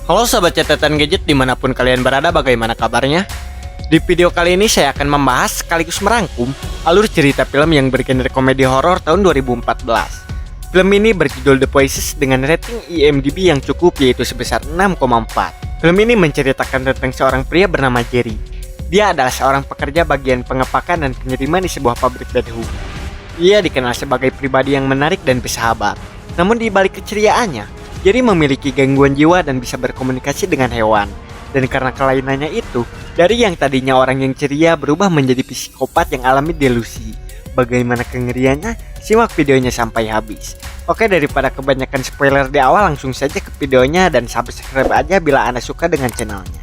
Halo sahabat catatan gadget dimanapun kalian berada, bagaimana kabarnya? Di video kali ini saya akan membahas sekaligus merangkum alur cerita film yang bergenre komedi horor tahun 2014. Film ini berjudul The Voices dengan rating IMDb yang cukup yaitu sebesar 6,4. Film ini menceritakan tentang seorang pria bernama Jerry. Dia adalah seorang pekerja bagian pengepakan dan pengiriman di sebuah pabrik bedhu. Ia dikenal sebagai pribadi yang menarik dan bersahabat. Namun di balik keceriaannya, Jerry memiliki gangguan jiwa dan bisa berkomunikasi dengan hewan. Dan karena kelainannya itu, dari yang tadinya orang yang ceria berubah menjadi psikopat yang alami delusi. Bagaimana kengeriannya? Simak videonya sampai habis. Oke, daripada kebanyakan spoiler di awal, langsung saja ke videonya dan subscribe aja bila Anda suka dengan channelnya.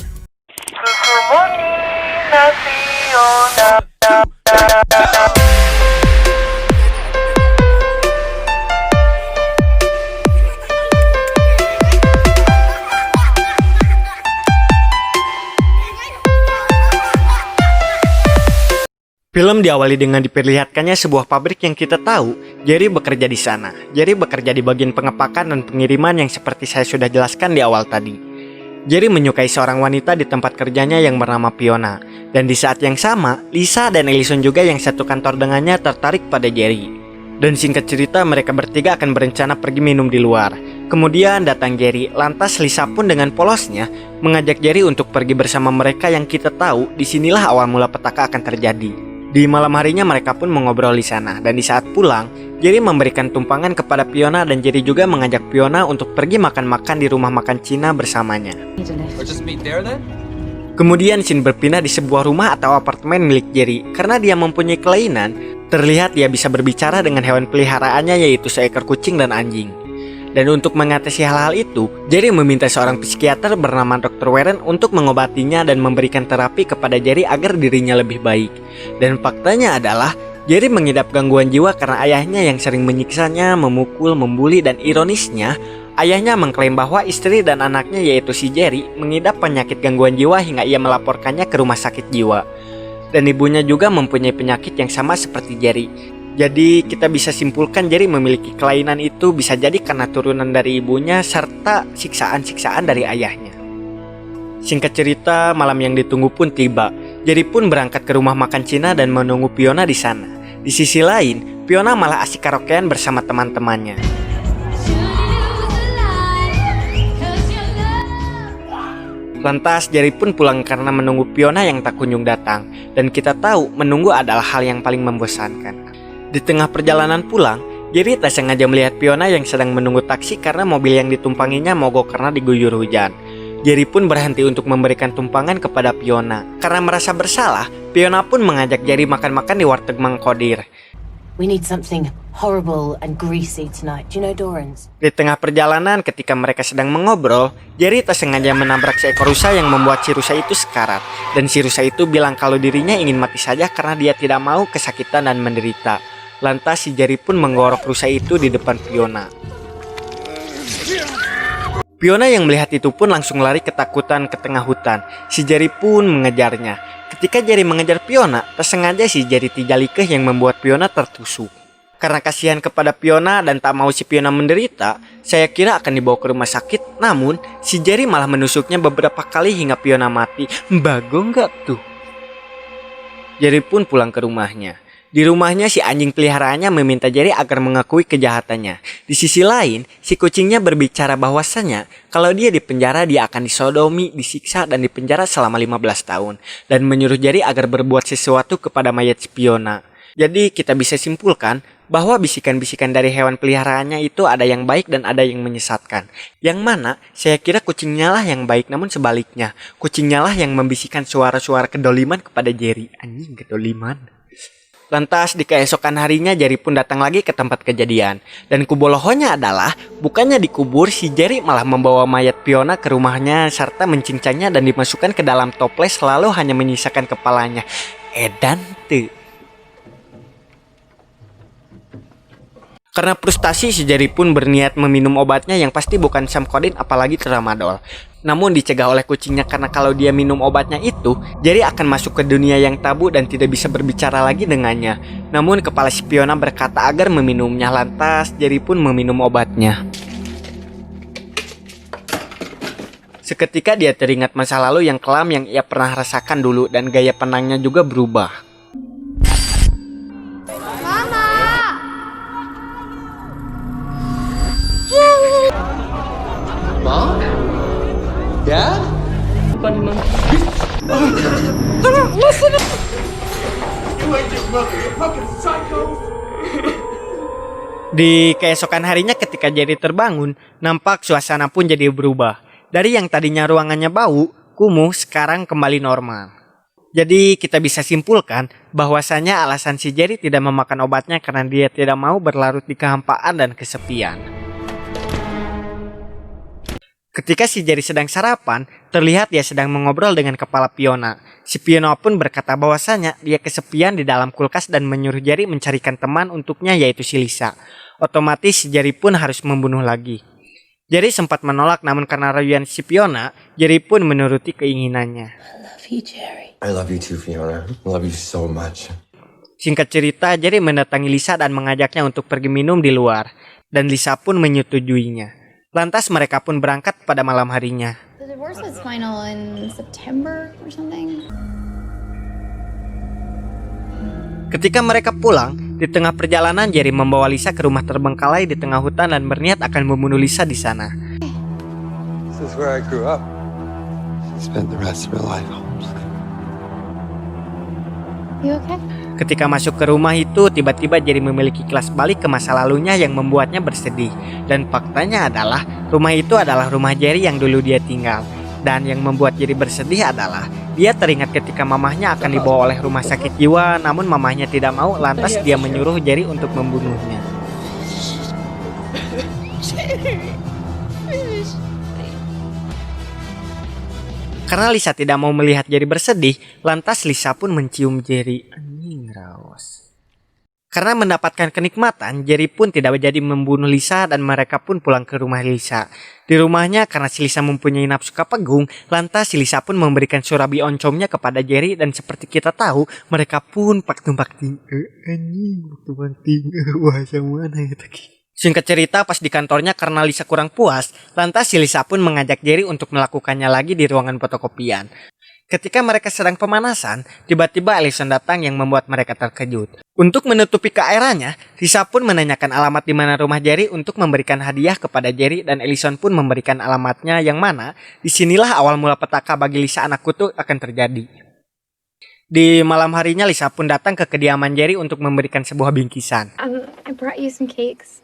Film diawali dengan diperlihatkannya sebuah pabrik yang kita tahu Jerry bekerja di sana. Jerry bekerja di bagian pengepakan dan pengiriman yang seperti saya sudah jelaskan di awal tadi. Jerry menyukai seorang wanita di tempat kerjanya yang bernama Fiona. Dan di saat yang sama, Lisa dan Ellison juga yang satu kantor dengannya tertarik pada Jerry. Dan singkat cerita, mereka bertiga akan berencana pergi minum di luar. Kemudian datang Jerry, lantas Lisa pun dengan polosnya mengajak Jerry untuk pergi bersama mereka yang kita tahu disinilah awal mula petaka akan terjadi. Di malam harinya mereka pun mengobrol di sana, dan di saat pulang, Jerry memberikan tumpangan kepada Fiona dan Jerry juga mengajak Fiona untuk pergi makan-makan di rumah makan Cina bersamanya. Kemudian scene berpindah di sebuah rumah atau apartemen milik Jerry. Karena dia mempunyai kelainan, terlihat dia bisa berbicara dengan hewan peliharaannya yaitu seekor kucing dan anjing. Dan untuk mengatasi hal-hal itu, Jerry meminta seorang psikiater bernama Dr. Warren untuk mengobatinya dan memberikan terapi kepada Jerry agar dirinya lebih baik. Dan faktanya adalah, Jerry mengidap gangguan jiwa karena ayahnya yang sering menyiksanya, memukul, membuli, dan ironisnya, ayahnya mengklaim bahwa istri dan anaknya yaitu si Jerry mengidap penyakit gangguan jiwa hingga ia melaporkannya ke rumah sakit jiwa. Dan ibunya juga mempunyai penyakit yang sama seperti Jerry. Jadi kita bisa simpulkan Jerry memiliki kelainan itu bisa jadi karena turunan dari ibunya serta siksaan-siksaan dari ayahnya. Singkat cerita, malam yang ditunggu pun tiba. Jerry pun berangkat ke rumah makan Cina dan menunggu Fiona di sana. Di sisi lain, Fiona malah asik karaokean bersama teman-temannya. Lantas Jerry pun pulang karena menunggu Fiona yang tak kunjung datang. Dan kita tahu menunggu adalah hal yang paling membosankan. Di tengah perjalanan pulang, Jerry tak sengaja melihat Fiona yang sedang menunggu taksi karena mobil yang ditumpanginya mogok karena diguyur hujan. Jerry pun berhenti untuk memberikan tumpangan kepada Fiona. Karena merasa bersalah, Fiona pun mengajak Jerry makan-makan di warteg Mang Kodir. We need something horrible and greasy tonight. Do you know Doran's? Di tengah perjalanan ketika mereka sedang mengobrol, Jerry tak sengaja menabrak seekor rusa yang membuat si rusa itu sekarat. Dan si rusa itu bilang kalau dirinya ingin mati saja karena dia tidak mau kesakitan dan menderita. Lantas si Jerry pun menggorok rusa itu di depan Fiona. Fiona yang melihat itu pun langsung lari ketakutan ke tengah hutan. Si Jerry pun mengejarnya. Ketika Jerry mengejar Fiona, tak sengaja si Jerry tijalikeh yang membuat Fiona tertusuk. Karena kasihan kepada Fiona dan tak mau si Fiona menderita, saya kira akan dibawa ke rumah sakit. Namun, si Jerry malah menusuknya beberapa kali hingga Fiona mati. Bagong gak tuh? Jerry pun pulang ke rumahnya. Di rumahnya si anjing peliharaannya meminta Jerry agar mengakui kejahatannya. Di sisi lain, si kucingnya berbicara bahwasannya kalau dia dipenjara dia akan disodomi, disiksa dan dipenjara selama 15 tahun. Dan menyuruh Jerry agar berbuat sesuatu kepada mayat Fiona. Jadi kita bisa simpulkan bahwa bisikan-bisikan dari hewan peliharaannya itu ada yang baik dan ada yang menyesatkan. Yang mana saya kira kucingnya lah yang baik, namun sebaliknya. Kucingnya lah yang membisikkan suara-suara kedoliman kepada Jerry. Anjing, kedoliman. Lantas di keesokan harinya Jerry pun datang lagi ke tempat kejadian. Dan kubolohonya adalah bukannya dikubur, si Jerry malah membawa mayat Fiona ke rumahnya serta mencincangnya dan dimasukkan ke dalam toples lalu hanya menyisakan kepalanya. Edan tuh. Karena frustasi, si Jerry pun berniat meminum obatnya yang pasti bukan Samkodin apalagi tramadol. Namun dicegah oleh kucingnya karena kalau dia minum obatnya itu, Jerry akan masuk ke dunia yang tabu dan tidak bisa berbicara lagi dengannya. Namun kepala si Fiona berkata agar meminumnya, lantas Jerry pun meminum obatnya. Seketika dia teringat masa lalu yang kelam yang ia pernah rasakan dulu dan gaya pandangnya juga berubah. Mom? Dad? Di keesokan harinya ketika Jerry terbangun, nampak suasana pun jadi berubah. Dari yang tadinya ruangannya bau, kumuh sekarang kembali normal. Jadi kita bisa simpulkan bahwasanya alasan si Jerry tidak memakan obatnya karena dia tidak mau berlarut di kehampaan dan kesepian. Ketika si Jerry sedang sarapan, terlihat dia sedang mengobrol dengan kepala Fiona. Si Fiona pun berkata bahwasanya dia kesepian di dalam kulkas dan menyuruh Jerry mencarikan teman untuknya yaitu si Lisa. Otomatis si Jerry pun harus membunuh lagi. Jerry sempat menolak namun karena rayuan si Fiona, Jerry pun menuruti keinginannya. I love you, Jerry. I love you too, Fiona. I love you so much. Singkat cerita, Jerry mendatangi Lisa dan mengajaknya untuk pergi minum di luar. Dan Lisa pun menyetujuinya. Lantas mereka pun berangkat pada malam harinya. The divorce was final in September or something. Ketika mereka pulang, di tengah perjalanan Jerry membawa Lisa ke rumah terbengkalai di tengah hutan dan berniat akan membunuh Lisa di sana. This is where I grew up. She spent the rest of her life home. You okay? Ketika masuk ke rumah itu, tiba-tiba Jerry memiliki kilas balik ke masa lalunya yang membuatnya bersedih. Dan faktanya adalah, rumah itu adalah rumah Jerry yang dulu dia tinggal. Dan yang membuat Jerry bersedih adalah, dia teringat ketika mamahnya akan dibawa oleh rumah sakit jiwa, namun mamahnya tidak mau, lantas dia menyuruh Jerry untuk membunuhnya. Karena Lisa tidak mau melihat Jerry bersedih, lantas Lisa pun mencium Jerry. Anjing raos. Karena mendapatkan kenikmatan, Jerry pun tidak jadi membunuh Lisa dan mereka pun pulang ke rumah Lisa. Di rumahnya karena si Lisa mempunyai nafsu kapegung, lantas si Lisa pun memberikan surabi oncomnya kepada Jerry dan seperti kita tahu, mereka pun pakting-pakting. Anjing, pakting-pakting. Wah, yang mana ya tadi? Singkat cerita, pas di kantornya karena Lisa kurang puas, lantas si Lisa pun mengajak Jerry untuk melakukannya lagi di ruangan fotokopian. Ketika mereka sedang pemanasan, tiba-tiba Allison datang yang membuat mereka terkejut. Untuk menutupi keairannya, Lisa pun menanyakan alamat di mana rumah Jerry untuk memberikan hadiah kepada Jerry dan Allison pun memberikan alamatnya yang mana disinilah awal mula petaka bagi Lisa anak kutu akan terjadi. Di malam harinya Lisa pun datang ke kediaman Jerry untuk memberikan sebuah bingkisan. I brought you some cakes.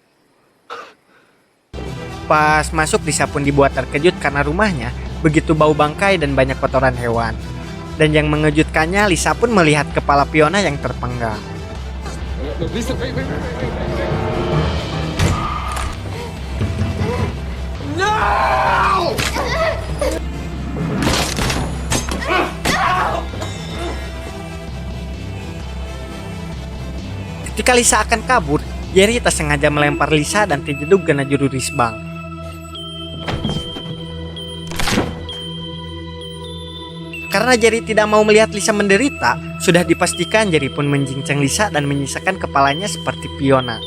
Pas masuk Lisa pun dibuat terkejut karena rumahnya begitu bau bangkai dan banyak kotoran hewan. Dan yang mengejutkannya Lisa pun melihat kepala Fiona yang terpenggal. Lisa, wait. No! Ketika Lisa akan kabur, Jerry tak sengaja melempar Lisa dan terjeduk kena juru risbang. Karena Jerry tidak mau melihat Lisa menderita, sudah dipastikan Jerry pun menjincang Lisa dan menyisakan kepalanya seperti Fiona.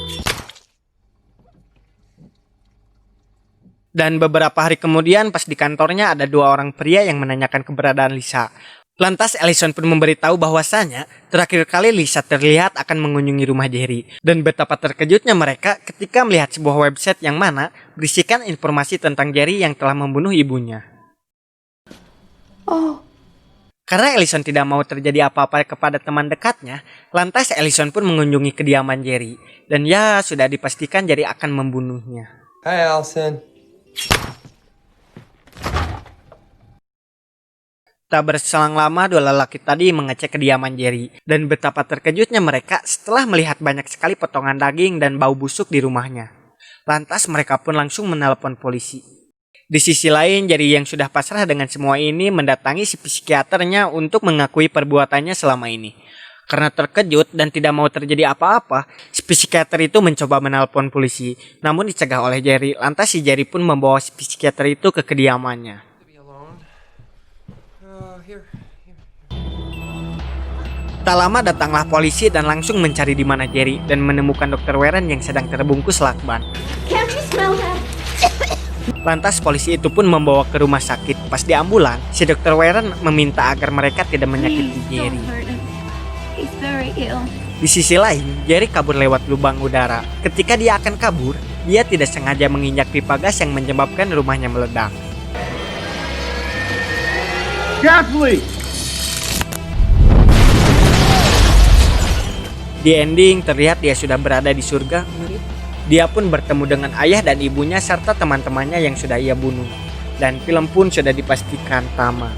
Dan beberapa hari kemudian pas di kantornya ada dua orang pria yang menanyakan keberadaan Lisa. Lantas Allison pun memberitahu bahwasanya terakhir kali Lisa terlihat akan mengunjungi rumah Jerry. Dan betapa terkejutnya mereka ketika melihat sebuah website yang mana berisikan informasi tentang Jerry yang telah membunuh ibunya. Oh. Karena Allison tidak mau terjadi apa-apa kepada teman dekatnya, lantas Allison pun mengunjungi kediaman Jerry. Dan ya, sudah dipastikan Jerry akan membunuhnya. Hi, Allison. Tak berselang lama, dua lelaki tadi mengecek kediaman Jerry. Dan betapa terkejutnya mereka setelah melihat banyak sekali potongan daging dan bau busuk di rumahnya. Lantas mereka pun langsung menelepon polisi. Di sisi lain, Jerry yang sudah pasrah dengan semua ini mendatangi si psikiaternya untuk mengakui perbuatannya selama ini. Karena terkejut dan tidak mau terjadi apa-apa, si psikiater itu mencoba menelpon polisi. Namun dicegah oleh Jerry, lantas si Jerry pun membawa si psikiater itu ke kediamannya. Tak lama datanglah polisi dan langsung mencari di mana Jerry dan menemukan Dr. Warren yang sedang terbungkus lakban. Can't you smell that? Lantas polisi itu pun membawa ke rumah sakit. Pas di ambulan, si Dr. Warren meminta agar mereka tidak menyakiti Jerry. Di sisi lain, Jerry kabur lewat lubang udara. Ketika dia akan kabur, dia tidak sengaja menginjak pipa gas yang menyebabkan rumahnya meledak. Di ending terlihat dia sudah berada di surga. Dia pun bertemu dengan ayah dan ibunya serta teman-temannya yang sudah ia bunuh. Dan film pun sudah dipastikan tamat.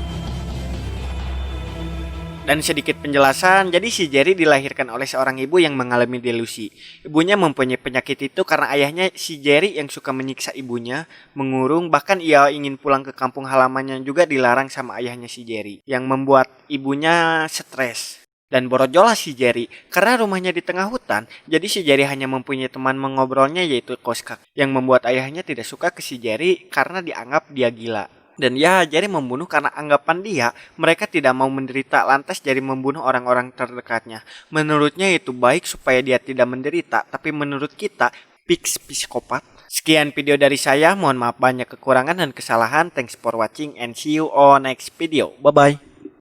Dan sedikit penjelasan, jadi si Jerry dilahirkan oleh seorang ibu yang mengalami delusi. Ibunya mempunyai penyakit itu karena ayahnya si Jerry yang suka menyiksa ibunya, mengurung, bahkan ia ingin pulang ke kampung halamannya juga dilarang sama ayahnya si Jerry, yang membuat ibunya stres. Dan borojollah si Jerry, karena rumahnya di tengah hutan, jadi si Jerry hanya mempunyai teman mengobrolnya yaitu Koskak, yang membuat ayahnya tidak suka ke si Jerry karena dianggap dia gila. Dan ya, Jerry membunuh karena anggapan dia, mereka tidak mau menderita, lantas Jerry membunuh orang-orang terdekatnya. Menurutnya itu baik supaya dia tidak menderita, tapi menurut kita, psikopat. Sekian video dari saya, mohon maaf banyak kekurangan dan kesalahan. Thanks for watching and see you on next video. Bye-bye.